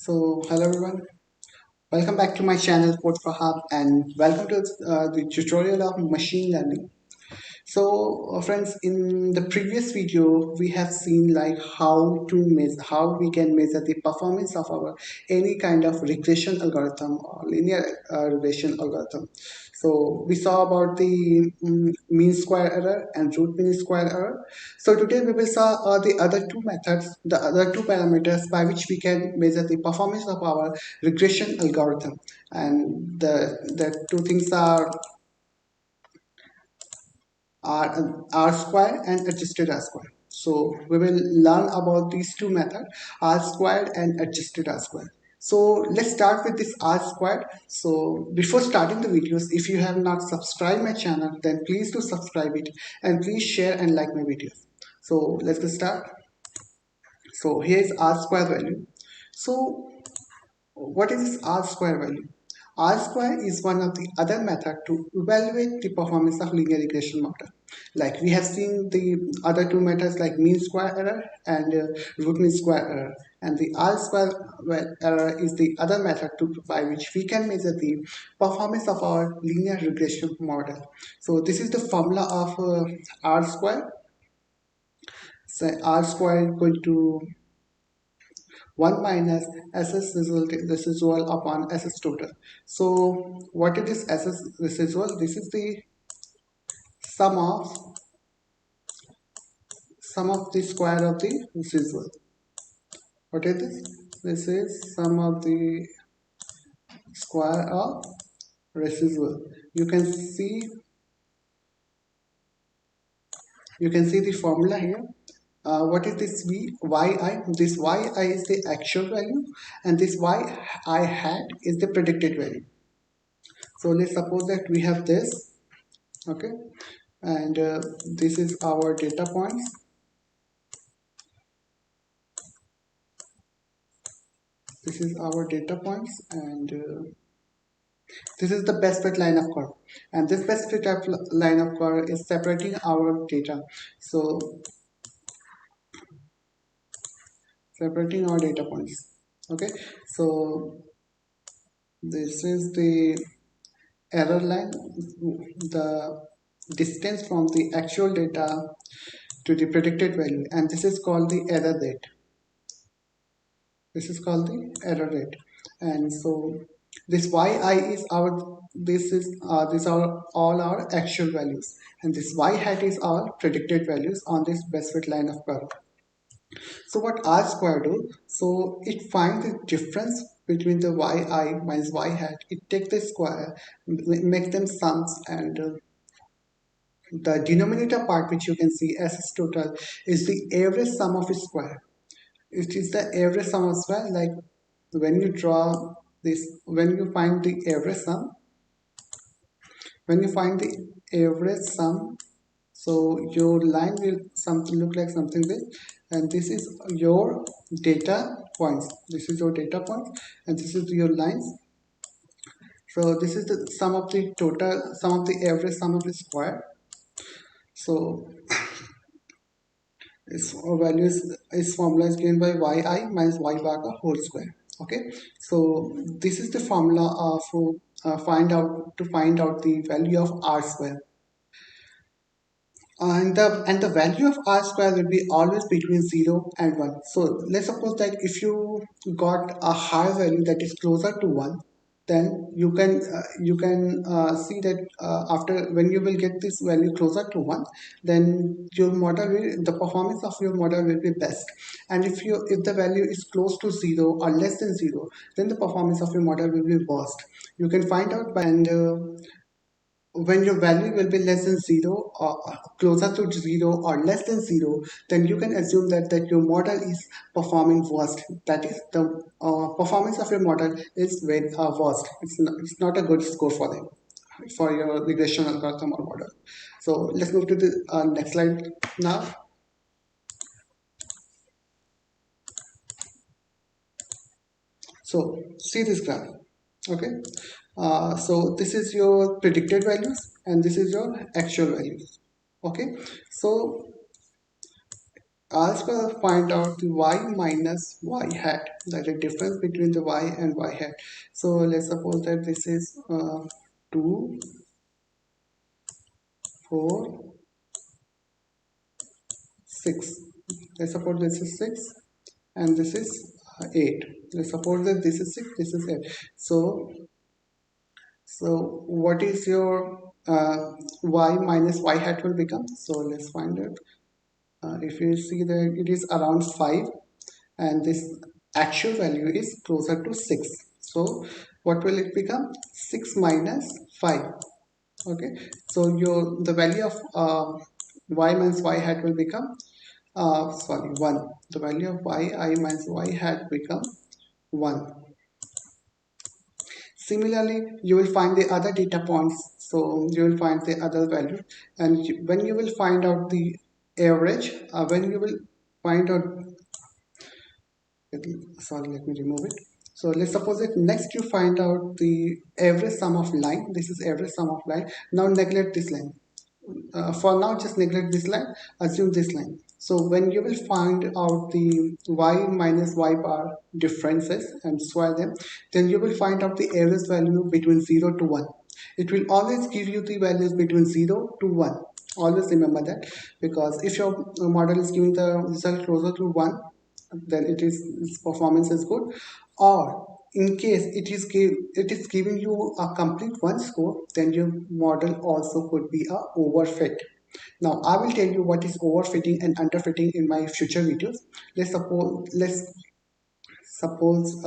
Hello everyone, welcome back to my channel Code for Hub and welcome to the tutorial of machine learning. Friends, in the previous video, we have seen like how we can measure the performance of our any kind of regression algorithm or linear regression algorithm. So we saw about the mean square error and root mean square error. So today we will saw the other two methods, the other two parameters by which we can measure the performance of our regression algorithm. And the two things are R square and adjusted R square. So we will learn about these two methods, R squared and adjusted R square. So let's start with this R squared. So before starting the videos, if you have not subscribed my channel, then please do subscribe it and please share and like my videos. So let's get start. So here is R square value. So what is this R square value? R square is one of the other method to evaluate the performance of linear regression model. Like we have seen the other two methods like mean square error and root mean square error. And the R square error is the other method by which we can measure the performance of our linear regression model. So this is the formula of R square. So R square is equal to 1 minus SS residual upon SS total. So what is this SS residual? This is the sum of the square of the residual. What is this? This is sum of the square of residual. You can see the formula here. What is this yi? This yi is the actual value and this yi hat is the predicted value. So let's suppose that we have this, okay, and this is our data points. This is our data points and this is the best fit line of curve, and this best fit line of curve is separating our data. So separating our data points, okay. So this is the error line, the distance from the actual data to the predicted value, and this is called the error rate. This is called the error rate. And so this yi is our, these are all our actual values, and this y hat is our predicted values on this best fit line of curve. So what R square do? So it finds the difference between the yi minus y hat. It takes the square, makes them sums, and the denominator part, which you can see as its total, is the average sum of its square. It is the average sum as well. Like when you draw this, when you find the average sum, so your line will something look like something this, and this is your data points. This is your data points, and this is your lines. So this is the sum of the total, sum of the average sum of the square. So its value is formula is given by yi minus y bar whole square. Okay, so this is the formula of find out the value of r square, and the value of r square will be always between 0 and 1. So let's suppose that if you got a higher value that is closer to 1, then you can see that after when you will get this value closer to 1, then your model will, the performance of your model will be best. And if the value is close to 0 or less than 0, then the performance of your model will be worst. You can find out by, and when your value will be less than 0 or closer to 0 or less than 0, then you can assume that your model is performing worst. That is, the performance of your model is very worst. It's not a good score for them, for your regression algorithm or model. So let's move to the next slide now. So see this graph, okay. So this is your predicted values and this is your actual values, okay. So R square will find out the y minus y hat, that is difference between the y and y hat. So let's suppose that this is 2, 4, 6. Let's suppose this is 6 and this is 8. Let's suppose that this is 6, this is 8. So what is your y minus y hat will become? So let's find it. If you see that it is around 5 and this actual value is closer to 6. So what will it become? 6 minus 5. Okay. So your the value of y minus y hat will become sorry 1. The value of yi minus y hat become 1. Similarly, you will find the other data points. So you will find the other value, and when you will find out the average, when you will find out, sorry, let me remove it. So let's suppose that next you find out the average sum of line. This is average sum of line. Now neglect this line. For now, just neglect this line, assume this line. So when you will find out the y minus y bar differences and square them, then you will find out the average value between 0 to 1. It will always give you the values between 0 to 1. Always remember that, because if your model is giving the result closer to 1, then its performance is good. Or in case it is giving you a complete one score, then your model also could be a overfit. Now I will tell you what is overfitting and underfitting in my future videos. Let's suppose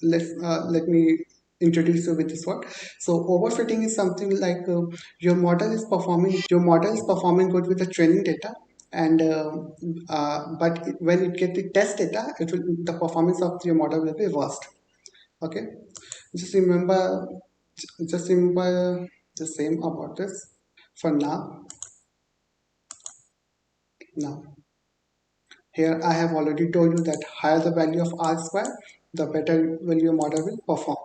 let me introduce you with this one. So overfitting is something like your model is performing good with the training data, and but when it get the test data, the performance of your model will be worst. Okay, just remember just remember the same about this for now. Now here I have already told you that higher the value of r square, the better will your model will perform.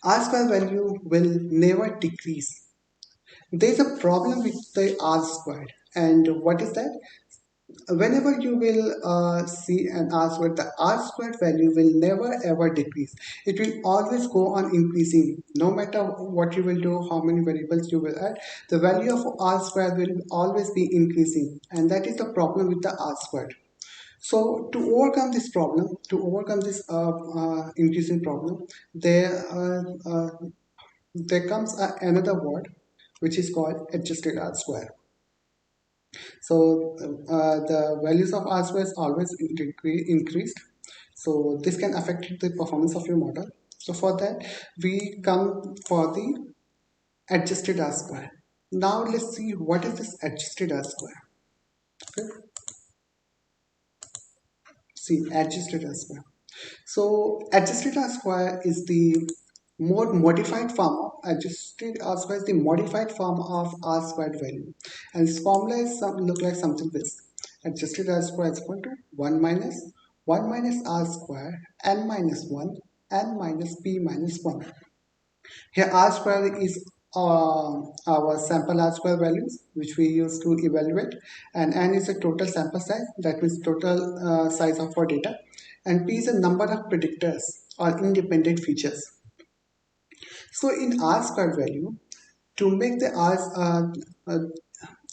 R square value will never decrease. There is a problem with the R squared, and what is that? Whenever you will see an R squared, the R squared value will never ever decrease. It will always go on increasing. No matter what you will do, how many variables you will add, the value of R squared will always be increasing, and that is the problem with the R squared. So to overcome this problem, to overcome this increasing problem, there comes another word which is called adjusted R square. So the values of R square is always increased. So this can affect the performance of your model. So for that, we come for the adjusted R square. Now let's see what is this adjusted R square. Okay, see adjusted R square. So adjusted R square is the more modified form of adjusted R square is the modified form of R squared value, and its formula is look like something this: adjusted R square is equal to 1 minus R square n minus 1 n minus p minus 1. Here R square is our sample R square values which we use to evaluate, and n is the total sample size, that means total size of our data, and p is the number of predictors or independent features. So in R squared value, to make the R uh,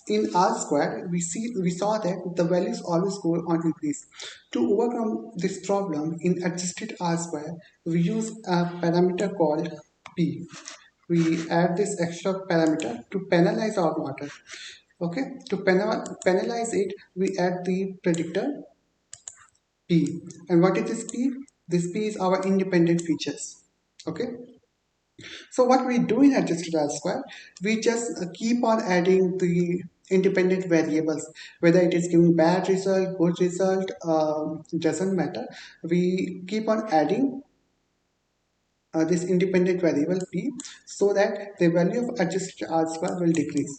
in R squared, we saw that the values always go on increase. To overcome this problem in adjusted R square, we use a parameter called p. We add this extra parameter to penalize our model. Okay, to penalize it, we add the predictor p. And what is this p? This p is our independent features. Okay. So what we do in adjusted R square, we just keep on adding the independent variables, whether it is giving bad result, good result, doesn't matter. We keep on adding this independent variable p, so that the value of adjusted R square will decrease.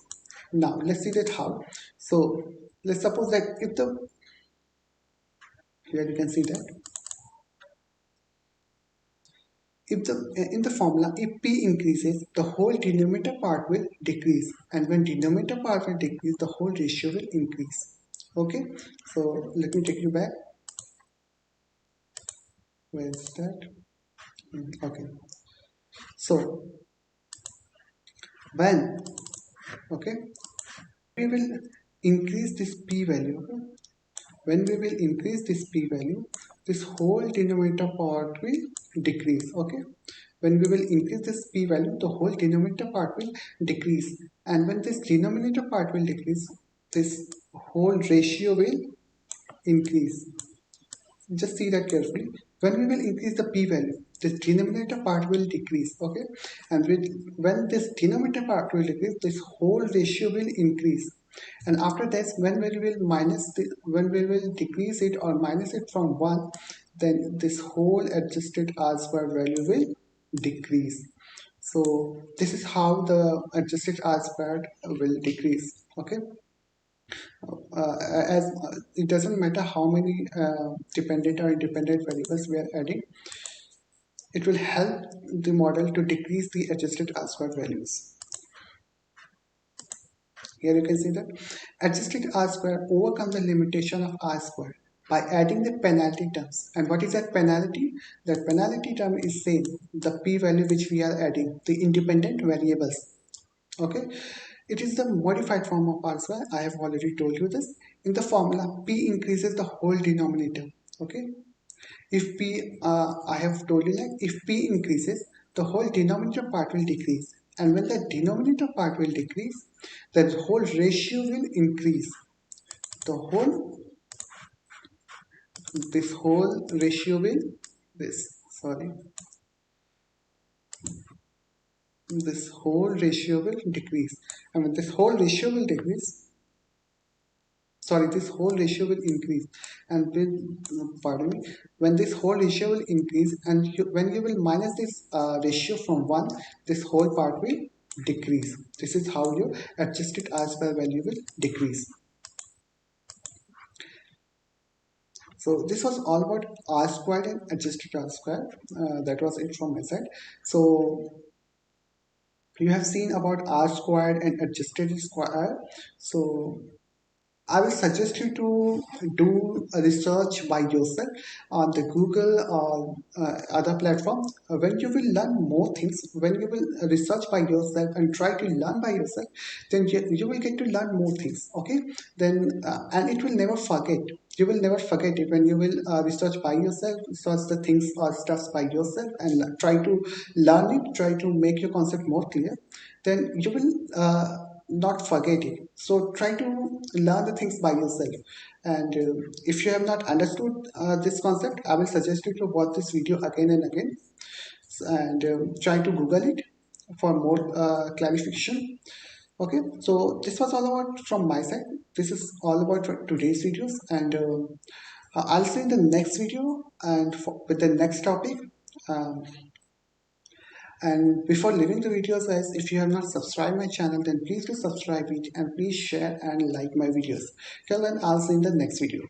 Now let's see that how. So let's suppose that if the here you can see that if the in the formula, if p increases, the whole denominator part will decrease, and when denominator part will decrease, the whole ratio will increase. Okay, so let me take you back. Where is that? Okay, so when, okay, we will increase this p value, okay? When we will increase this p value, this whole denominator part will decrease. Okay, when we will increase this p value, the whole denominator part will decrease, and when this denominator part will decrease, this whole ratio will increase. Just see that carefully. When we will increase the p value, this denominator part will decrease. Okay, and when this denominator part will decrease, this whole ratio will increase. And after this, when we will decrease it or minus it from 1, then this whole adjusted r square value will decrease. So this is how the adjusted r squared will decrease. Okay, as it doesn't matter how many dependent or independent variables we are adding, it will help the model to decrease the adjusted r squared values. Here you can see that adjusted r square overcome the limitation of r square by adding the penalty terms. And what is that penalty? That penalty term is same, the p value which we are adding, the independent variables. Okay, it is the modified form of r square. I have already told you this. In the formula, p increases the whole denominator. Okay, if p, I have told you, like if p increases, the whole denominator part will decrease, and when the denominator part will decrease, the whole ratio will increase. The whole this whole ratio will this sorry this whole ratio will decrease, and when this whole ratio will decrease, sorry, this whole ratio will increase, and pardon me, when this whole ratio will increase, and when you will minus this ratio from 1, this whole part will decrease. This is how your adjusted r square value will decrease. So this was all about r squared and adjusted r square. That was it from my side. So you have seen about r squared and adjusted square. So I will suggest you to do a research by yourself on the Google or other platforms. When you will learn more things, when you will research by yourself and try to learn by yourself, then you will get to learn more things. Okay, then and it will never forget. You will never forget it when you will research by yourself, research the things or stuffs by yourself, and try to learn it. Try to make your concept more clear. Then you will. Not forget it. So try to learn the things by yourself. And if you have not understood this concept, I will suggest you to watch this video again and again, and try to Google it for more clarification. Okay, so this was all about from my side. This is all about today's videos, and I'll see you in the next video and with the next topic. Um, and before leaving the videos, guys, if you have not subscribed my channel, then please do subscribe it and please share and like my videos. Till then, I'll see you in the next video.